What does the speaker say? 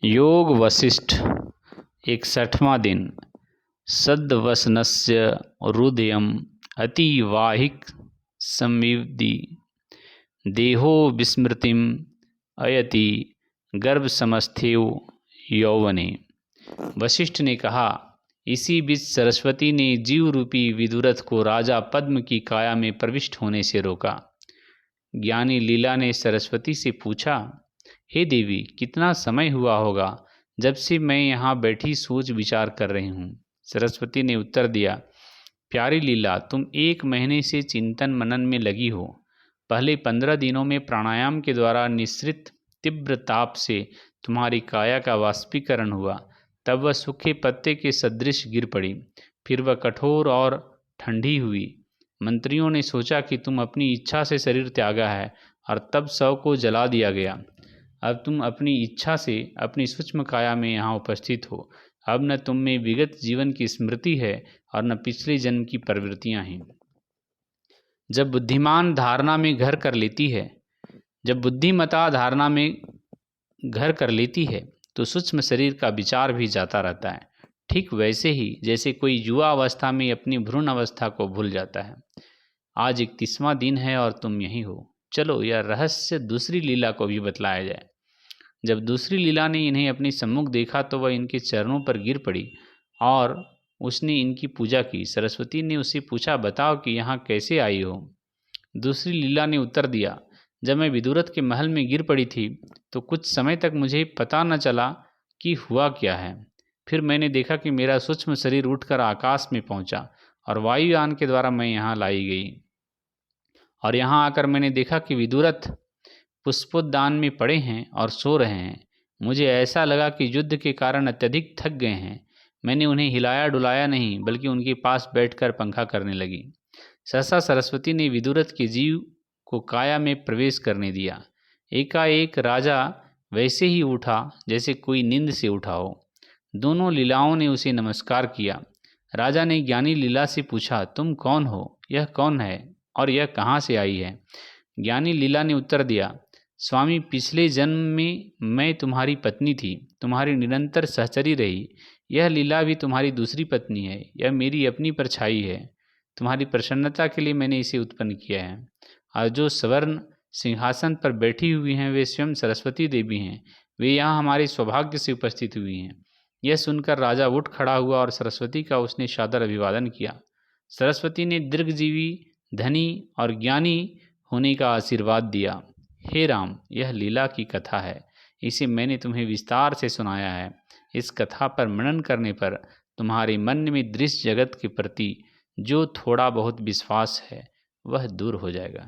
योग वसिष्ठ 61वां दिन। सद्वसनस्य हृदयम् अतिवाहिक संविद्धि देहो विस्मृतिम अयति गर्भसमस्थेव यौवने। वशिष्ठ ने कहा, इसी बीच सरस्वती ने जीव रूपी विदुरथ को राजा पद्म की काया में प्रविष्ट होने से रोका। ज्ञानी लीला ने सरस्वती से पूछा, हे देवी, कितना समय हुआ होगा जब से मैं यहाँ बैठी सोच विचार कर रही हूँ। सरस्वती ने उत्तर दिया, प्यारी लीला, तुम 1 महीने से चिंतन मनन में लगी हो। पहले 15 दिनों में प्राणायाम के द्वारा निःसृत तीव्र ताप से तुम्हारी काया का वाष्पीकरण हुआ, तब वह सूखे पत्ते के सदृश गिर पड़ी। फिर वह कठोर और ठंडी हुई। मंत्रियों ने सोचा कि तुम अपनी इच्छा से शरीर त्यागा है और तब शव को जला दिया गया। अब तुम अपनी इच्छा से अपनी सूक्ष्म काया में यहाँ उपस्थित हो। अब न तुम में विगत जीवन की स्मृति है और न पिछले जन्म की प्रवृत्तियाँ हैं। जब बुद्धिमान धारणा में घर कर लेती है, जब बुद्धिमता धारणा में घर कर लेती है तो सूक्ष्म शरीर का विचार भी जाता रहता है। ठीक वैसे ही जैसे कोई युवा अवस्था में अपनी भ्रूण अवस्था को भूल जाता है। आज 31वां दिन है और तुम यहीं हो। चलो यह रहस्य दूसरी लीला को भी बतलाया जाए। जब दूसरी लीला ने इन्हें अपने सम्मुख देखा तो वह इनके चरणों पर गिर पड़ी और उसने इनकी पूजा की। सरस्वती ने उससे पूछा, बताओ कि यहाँ कैसे आई हो। दूसरी लीला ने उत्तर दिया, जब मैं विदुरथ के महल में गिर पड़ी थी तो कुछ समय तक मुझे पता न चला कि हुआ क्या है। फिर मैंने देखा कि मेरा सूक्ष्म शरीर उठकर आकाश में पहुंचा और वायुयान के द्वारा मैं यहाँ लाई गई। और यहाँ आकर मैंने देखा कि विदुरथ पुष्पोद्यान में पड़े हैं और सो रहे हैं। मुझे ऐसा लगा कि युद्ध के कारण अत्यधिक थक गए हैं। मैंने उन्हें हिलाया डुलाया नहीं, बल्कि उनके पास बैठकर पंखा करने लगी। सहसा सरस्वती ने विदुरथ के जीव को काया में प्रवेश करने दिया। एकाएक राजा वैसे ही उठा जैसे कोई नींद से उठा हो। दोनों लीलाओं ने उसे नमस्कार किया। राजा ने ज्ञानी लीला से पूछा, तुम कौन हो, यह कौन है और यह कहाँ से आई है। ज्ञानी लीला ने उत्तर दिया, स्वामी, पिछले जन्म में मैं तुम्हारी पत्नी थी, तुम्हारी निरंतर सहचरी रही। यह लीला भी तुम्हारी दूसरी पत्नी है। यह मेरी अपनी परछाई है। तुम्हारी प्रसन्नता के लिए मैंने इसे उत्पन्न किया है। और जो स्वर्ण सिंहासन पर बैठी हुई हैं वे स्वयं सरस्वती देवी हैं। वे यहाँ हमारे सौभाग्य से उपस्थित हुई हैं। यह सुनकर राजा उठ खड़ा हुआ और सरस्वती का उसने सादर अभिवादन किया। सरस्वती ने दीर्घजीवी, धनी और ज्ञानी होने का आशीर्वाद दिया। हे राम, यह लीला की कथा है। इसे मैंने तुम्हें विस्तार से सुनाया है। इस कथा पर मनन करने पर तुम्हारे मन में दृश्य जगत के प्रति जो थोड़ा बहुत विश्वास है वह दूर हो जाएगा।